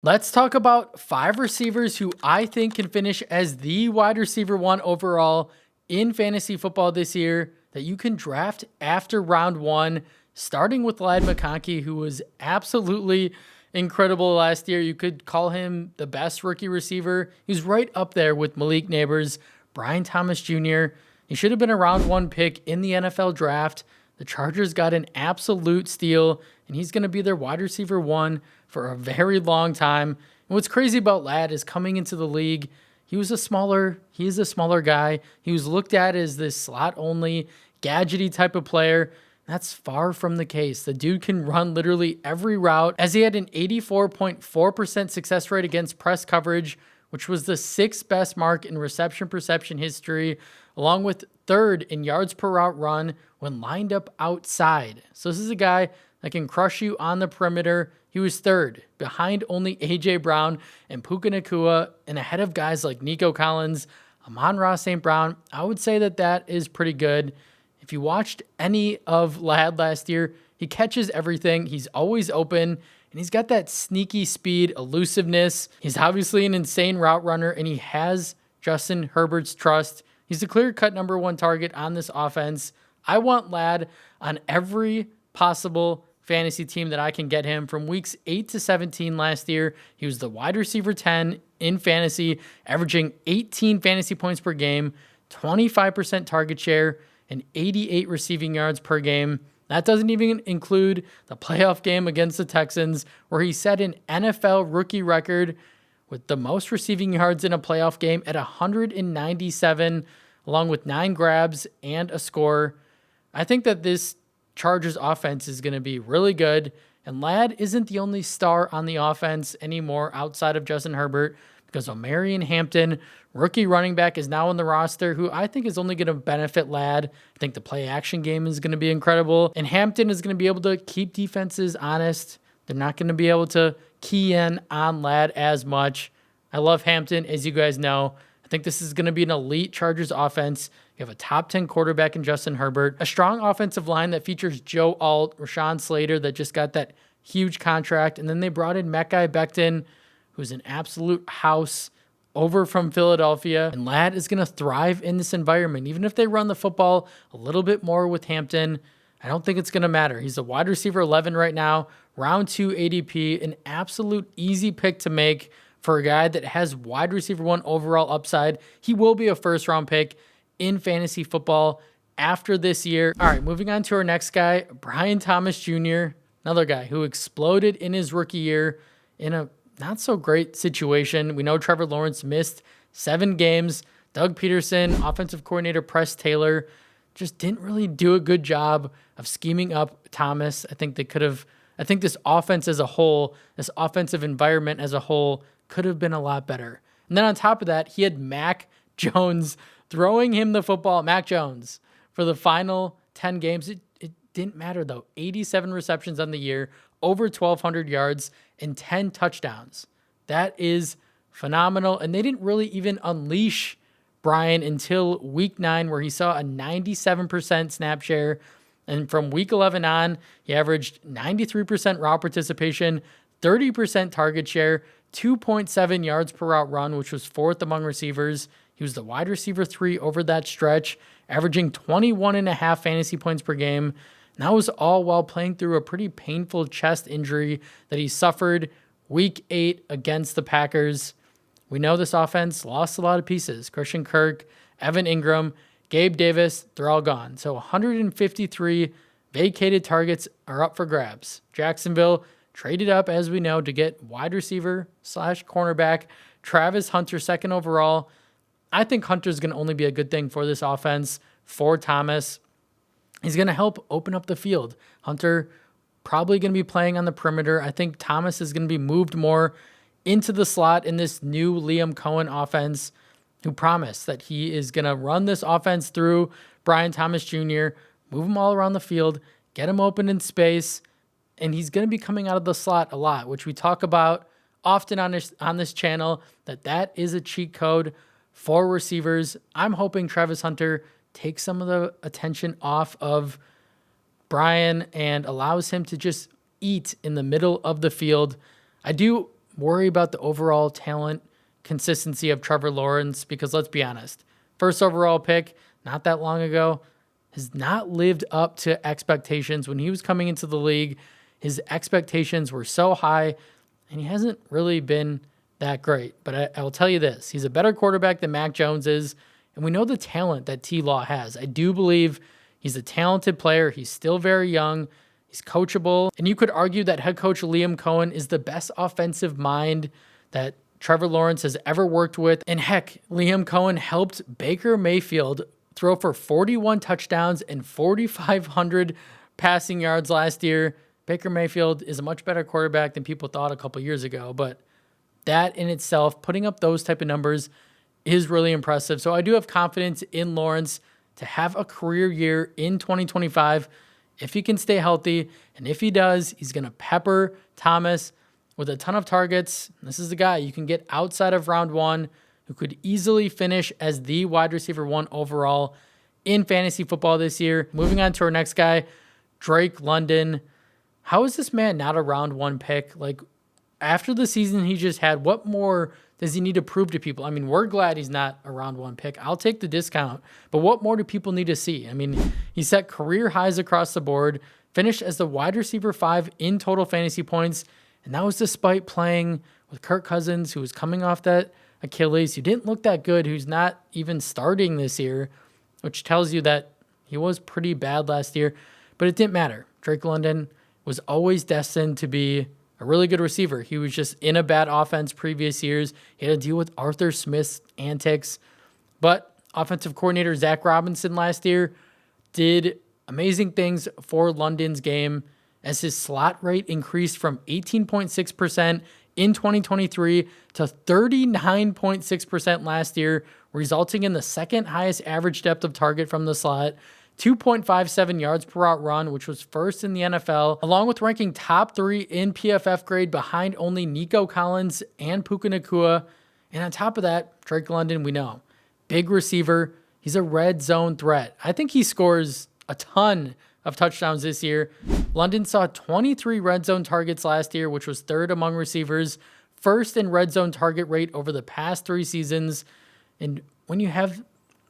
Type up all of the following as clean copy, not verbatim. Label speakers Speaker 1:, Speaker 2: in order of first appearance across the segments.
Speaker 1: Let's talk about 5 receivers who I think can finish as the wide receiver 1 overall in fantasy football this year that you can draft after round 1, starting with Ladd McConkey, who was absolutely incredible last year. You could call him the best rookie receiver. He's right up there with Malik Neighbors, Brian Thomas Jr. He should have been a round 1 pick in the NFL draft. The Chargers got an absolute steal, and he's going to be their wide receiver 1 for a very long time. And what's crazy about Ladd is coming into the league, he's a smaller guy. He was looked at as this slot-only, gadgety type of player. That's far from the case. The dude can run literally every route, as he had an 84.4% success rate against press coverage, which was the 6th best mark in reception perception history, along with 3rd in yards per route run when lined up outside. So this is a guy that can crush you on the perimeter. He was 3rd, behind only A.J. Brown and Puka Nacua, and ahead of guys like Nico Collins, Amon-Ra St. Brown. I would say that is pretty good. If you watched any of Ladd last year, he catches everything. He's always open, and he's got that sneaky speed, elusiveness. He's obviously an insane route runner, and he has Justin Herbert's trust. He's the clear-cut number 1 target on this offense. I want Ladd on every possible fantasy team that I can get him. From weeks 8 to 17 last year, he was the wide receiver 10 in fantasy, averaging 18 fantasy points per game, 25% target share, and 88 receiving yards per game. That doesn't even include the playoff game against the Texans, where he set an NFL rookie record with the most receiving yards in a playoff game at 197, along with 9 grabs and a score. I think that this Chargers offense is going to be really good, and Ladd isn't the only star on the offense anymore outside of Justin Herbert, because Omarion Hampton, rookie running back, is now on the roster, who I think is only going to benefit Ladd. I think the play action game is going to be incredible, and Hampton is going to be able to keep defenses honest. They're not going to be able to key in on Ladd as much. I love Hampton, as you guys know. I think this is going to be an elite Chargers offense. You have a top 10 quarterback in Justin Herbert, a strong offensive line that features Joe Alt, Rashawn Slater, that just got that huge contract, and then they brought in Mekhi Becton, who's an absolute house, over from Philadelphia. And Ladd is going to thrive in this environment. Even if they run the football a little bit more with Hampton, I don't think it's going to matter. He's a wide receiver 11 right now, round 2 ADP, an absolute easy pick to make for a guy that has wide receiver 1 overall upside. He will be a first-round pick in fantasy football after this year. All right, moving on to our next guy, Brian Thomas Jr., another guy who exploded in his rookie year in a not so great situation. We know Trevor Lawrence missed 7 games. Doug Peterson, offensive coordinator Press Taylor, just didn't really do a good job of scheming up Thomas. I think this offense as a whole, this offensive environment as a whole, could have been a lot better. And then on top of that, he had Mac Jones throwing him the football, Mac Jones, for the final 10 games. It didn't matter, though. 87 receptions on the year, over 1,200 yards, and 10 touchdowns. That is phenomenal. And they didn't really even unleash Brian until week 9, where he saw a 97% snap share. And from week 11 on, he averaged 93% route participation, 30% target share, 2.7 yards per route run, which was 4th among receivers. He was the wide receiver 3 over that stretch, averaging 21.5 fantasy points per game. And that was all while playing through a pretty painful chest injury that he suffered week 8 against the Packers. We know this offense lost a lot of pieces. Christian Kirk, Evan Ingram, Gabe Davis, they're all gone. So 153 vacated targets are up for grabs. Jacksonville traded up, as we know, to get wide receiver / cornerback Travis Hunter 2nd overall. I think Hunter's going to only be a good thing for this offense, for Thomas. He's going to help open up the field. Hunter probably going to be playing on the perimeter. I think Thomas is going to be moved more into the slot in this new Liam Cohen offense, who promised that he is going to run this offense through Brian Thomas Jr., move him all around the field, get him open in space, and he's going to be coming out of the slot a lot, which we talk about often on this channel, that is a cheat code for receivers. I'm hoping Travis Hunter takes some of the attention off of Brian and allows him to just eat in the middle of the field. I do worry about the overall talent consistency of Trevor Lawrence because let's be honest, first overall pick not that long ago has not lived up to expectations. When he was coming into the league, his expectations were so high and he hasn't really been that great. But I will tell you this, he's a better quarterback than Mac Jones is, and we know the talent that T-Law has. I do believe he's a talented player. He's still very young. He's coachable. And you could argue that head coach Liam Cohen is the best offensive mind that Trevor Lawrence has ever worked with. And heck, Liam Cohen helped Baker Mayfield throw for 41 touchdowns and 4,500 passing yards last year. Baker Mayfield is a much better quarterback than people thought a couple years ago. But that in itself, putting up those type of numbers is really impressive. So I do have confidence in Lawrence to have a career year in 2025 if he can stay healthy. And if he does, he's going to pepper Thomas with a ton of targets. This is the guy you can get outside of round one who could easily finish as the wide receiver 1 overall in fantasy football this year. Moving on to our next guy, Drake London. How is this man not a round 1 pick? Like, after the season he just had, what more does he need to prove to people? I mean, we're glad he's not a round 1 pick. I'll take the discount. But what more do people need to see? I mean, he set career highs across the board, finished as the wide receiver 5 in total fantasy points, and that was despite playing with Kirk Cousins, who was coming off that Achilles, who didn't look that good, who's not even starting this year, which tells you that he was pretty bad last year. But it didn't matter. Drake London was always destined to be a really good receiver. He was just in a bad offense previous years. He had to deal with Arthur Smith's antics. But offensive coordinator Zach Robinson last year did amazing things for London's game as his slot rate increased from 18.6% in 2023 to 39.6% last year, resulting in the second highest average depth of target from the slot, 2.57 yards per route run, which was first in the NFL, along with ranking top 3 in PFF grade behind only Nico Collins and Puka Nacua. And on top of that, Drake London, we know, big receiver. He's a red zone threat. I think he scores a ton of touchdowns this year. London saw 23 red zone targets last year, which was third among receivers, first in red zone target rate over the past 3 seasons. And when you have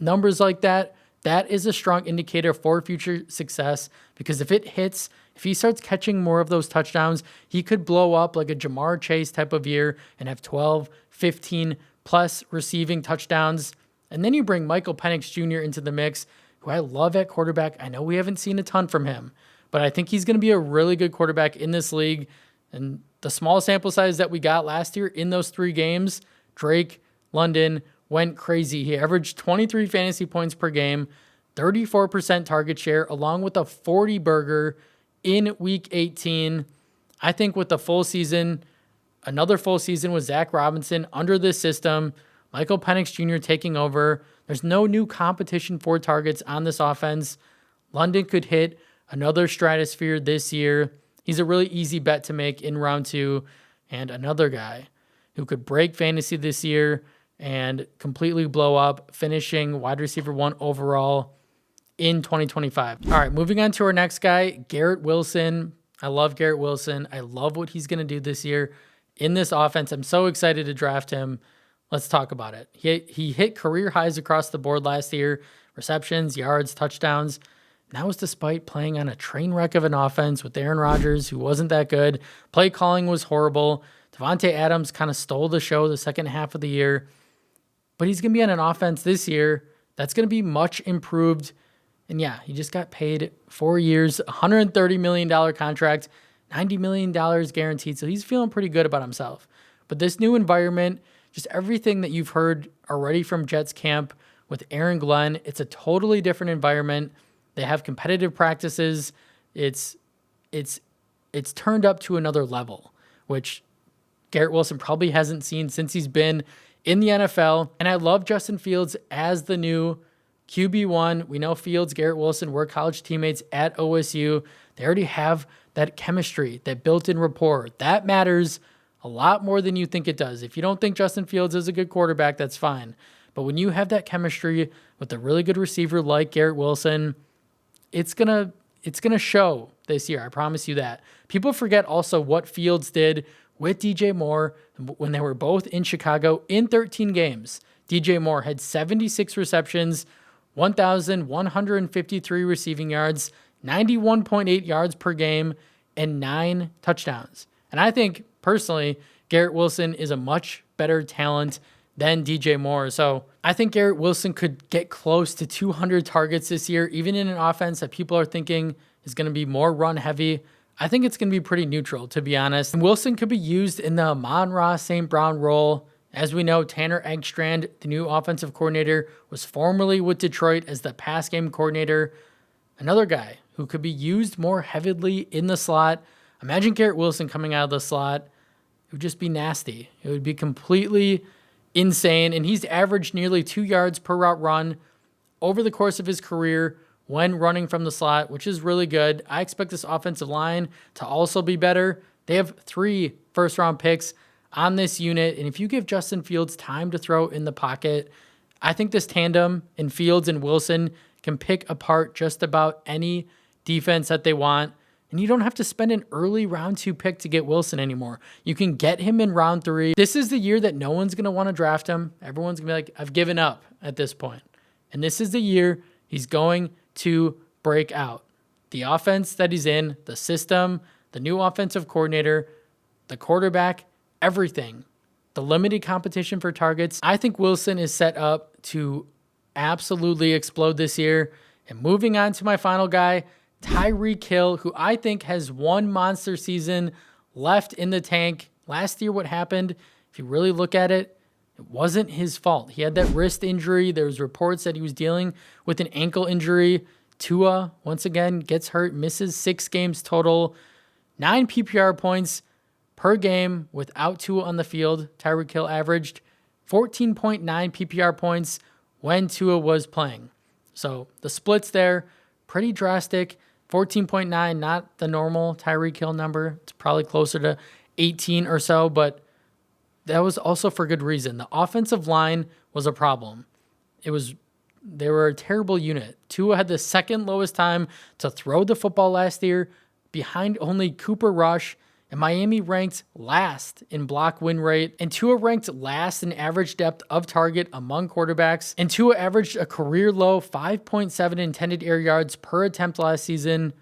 Speaker 1: numbers like that, that is a strong indicator for future success, because if it hits, if he starts catching more of those touchdowns, he could blow up like a Jamar Chase type of year and have 12, 15 plus receiving touchdowns. And then you bring Michael Penix Jr. into the mix, who I love at quarterback. I know we haven't seen a ton from him, but I think he's going to be a really good quarterback in this league. And the small sample size that we got last year in those 3 games, Drake London went crazy. He averaged 23 fantasy points per game, 34% target share, along with a 40 burger in week 18. I think with the full season, another full season with Zach Robinson under this system, Michael Penix Jr. taking over, there's no new competition for targets on this offense. London could hit another stratosphere this year. He's a really easy bet to make in round 2, and another guy who could break fantasy this year and completely blow up, finishing wide receiver 1 overall in 2025. All right, moving on to our next guy, Garrett Wilson. I love Garrett Wilson. I love what he's going to do this year in this offense. I'm so excited to draft him. Let's talk about it. He hit career highs across the board last year, receptions, yards, touchdowns. And that was despite playing on a train wreck of an offense with Aaron Rodgers, who wasn't that good. Play calling was horrible. Devontae Adams kind of stole the show the second half of the year. But he's going to be on an offense this year that's going to be much improved. And yeah, he just got paid 4 years, $130 million contract, $90 million guaranteed. So he's feeling pretty good about himself. But this new environment, just everything that you've heard already from Jets camp with Aaron Glenn, it's a totally different environment. They have competitive practices. It's turned up to another level, which Garrett Wilson probably hasn't seen since he's been in the NFL. And I love Justin Fields as the new QB1. We know Fields, Garrett Wilson were college teammates at OSU. They already have that chemistry, that built-in rapport. That matters a lot more than you think it does. If you don't think Justin Fields is a good quarterback, that's fine. But when you have that chemistry with a really good receiver like Garrett Wilson, it's gonna show this year. I promise you that. People forget also what Fields did with DJ Moore when they were both in Chicago in 13 games. DJ Moore had 76 receptions, 1,153 receiving yards, 91.8 yards per game, and 9 touchdowns. And I think, personally, Garrett Wilson is a much better talent than DJ Moore. So I think Garrett Wilson could get close to 200 targets this year, even in an offense that people are thinking is going to be more run heavy. I think it's going to be pretty neutral, to be honest. And Wilson could be used in the Amon-Ra St. Brown role. As we know, Tanner Eggstrand, the new offensive coordinator, was formerly with Detroit as the pass game coordinator. Another guy who could be used more heavily in the slot. Imagine Garrett Wilson coming out of the slot. It would just be nasty. It would be completely insane. And he's averaged nearly 2 yards per route run over the course of his career when running from the slot, which is really good. I expect this offensive line to also be better. They have 3 first-round picks on this unit, and if you give Justin Fields time to throw in the pocket, I think this tandem in Fields and Wilson can pick apart just about any defense that they want. And you don't have to spend an early round 2 pick to get Wilson anymore. You can get him in round 3. This is the year that no one's going to want to draft him. Everyone's going to be like, I've given up at this point. And this is the year he's going to break out. The offense that he's in, the system, the new offensive coordinator, the quarterback, everything. The limited competition for targets. I think Wilson is set up to absolutely explode this year. And moving on to my final guy, Tyreek Hill, who I think has one monster season left in the tank. Last year, what happened, if you really look at it, it wasn't his fault. He had that wrist injury. There was reports that he was dealing with an ankle injury. Tua, once again, gets hurt, misses 6 games total. 9 PPR points per game without Tua on the field. Tyreek Hill averaged 14.9 PPR points when Tua was playing. So the splits there, pretty drastic. 14.9, not the normal Tyreek Hill number. It's probably closer to 18 or so, but that was also for good reason. The offensive line was a problem. They were a terrible unit. Tua had the second lowest time to throw the football last year, behind only Cooper Rush, and Miami ranked last in block win rate, and Tua ranked last in average depth of target among quarterbacks, and Tua averaged a career low 5.7 intended air yards per attempt last season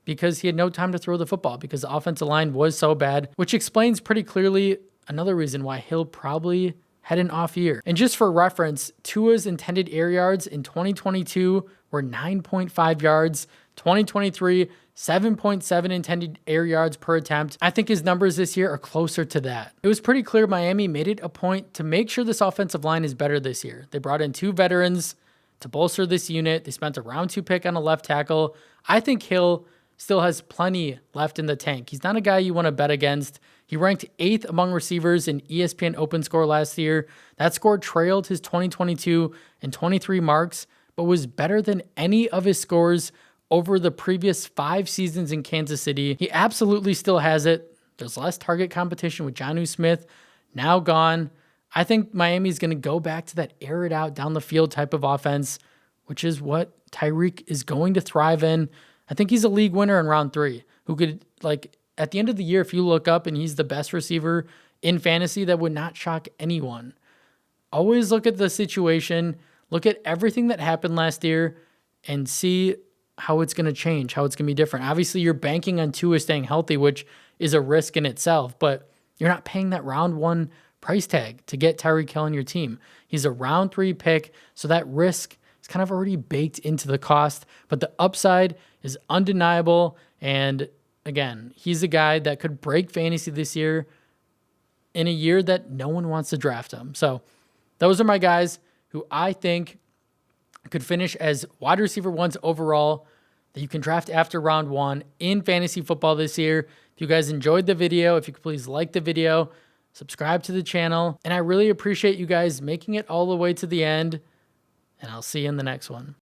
Speaker 1: because he had no time to throw the football because the offensive line was so bad, which explains pretty clearly another reason why Hill probably had an off year. And just for reference, Tua's intended air yards in 2022 were 9.5 yards, 2023, 7.7 intended air yards per attempt. I think his numbers this year are closer to that. It was pretty clear Miami made it a point to make sure this offensive line is better this year. They brought in 2 veterans to bolster this unit. They spent a round 2 pick on a left tackle. I think Hill still has plenty left in the tank. He's not a guy you want to bet against. He ranked 8th among receivers in ESPN Open Score last year. That score trailed his 2022 and 23 marks, but was better than any of his scores over the previous 5 seasons in Kansas City. He absolutely still has it. There's less target competition with Jonnu Smith now gone. I think Miami's going to go back to that air it out down the field type of offense, which is what Tyreek is going to thrive in. I think he's a league winner in round 3 who could, at the end of the year, if you look up and he's the best receiver in fantasy, that would not shock anyone. Always look at the situation, look at everything that happened last year, and see how it's going to change, how it's going to be different. Obviously, you're banking on Tua staying healthy, which is a risk in itself, but you're not paying that round 1 price tag to get Tyreek Hill on your team. He's a round 3 pick, so that risk is kind of already baked into the cost, but the upside is undeniable. And again, he's a guy that could break fantasy this year in a year that no one wants to draft him. So those are my guys who I think could finish as wide receiver 1s overall that you can draft after round 1 in fantasy football this year. If you guys enjoyed the video, if you could please like the video, subscribe to the channel, and I really appreciate you guys making it all the way to the end, and I'll see you in the next one.